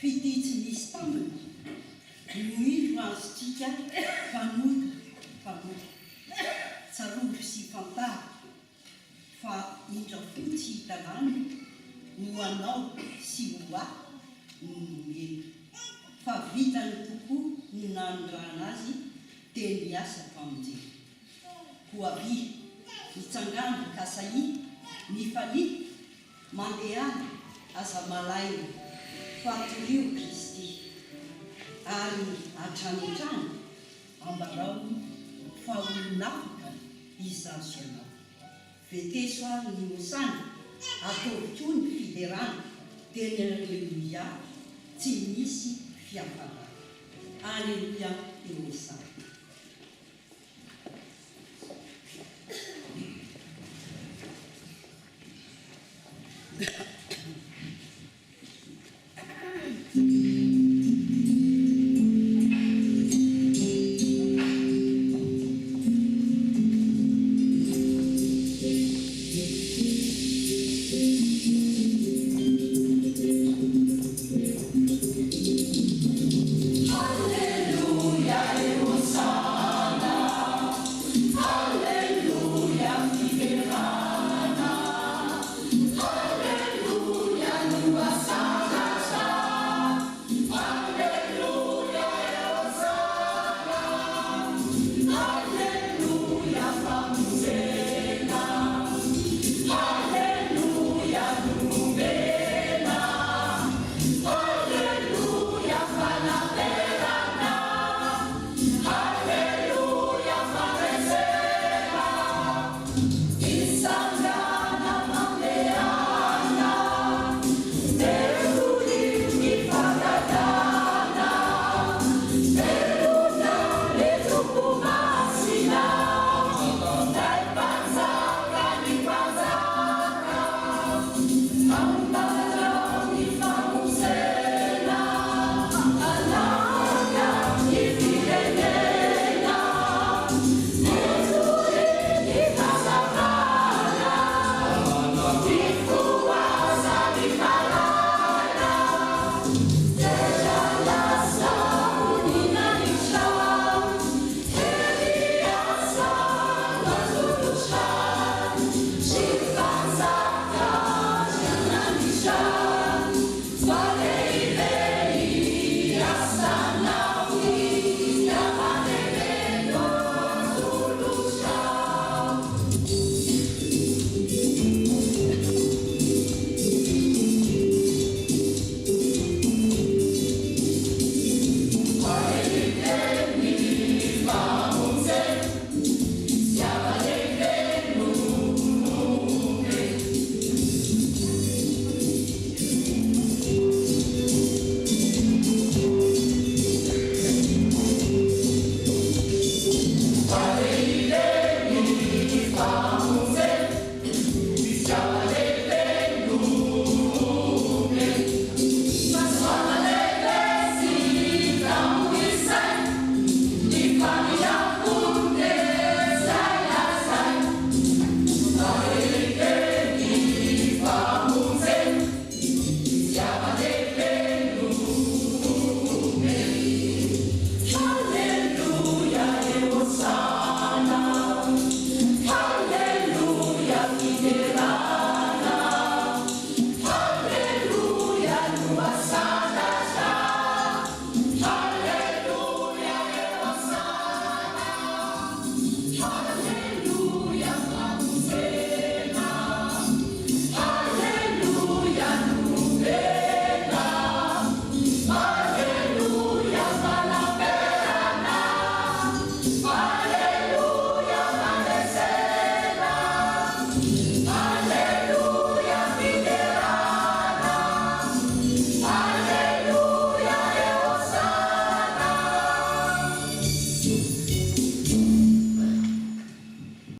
fity tsy misy tambiny nohiro azotsika famoka tsarovy sy fantary fa indra fotsy hitanany no anao sy hoa nomeny fa vitany tokoa no nanondrana azy teny miasa tamin'izay ho avy mitsangana kasai mifali mandehana aza malaina fatorio Kristy ary atranotrano ambarao fa olonafika izazo ianao veteso ary ny hosana ataovy ny fiderana teny aleluia tsy misy fiafarana aleluia eo hosana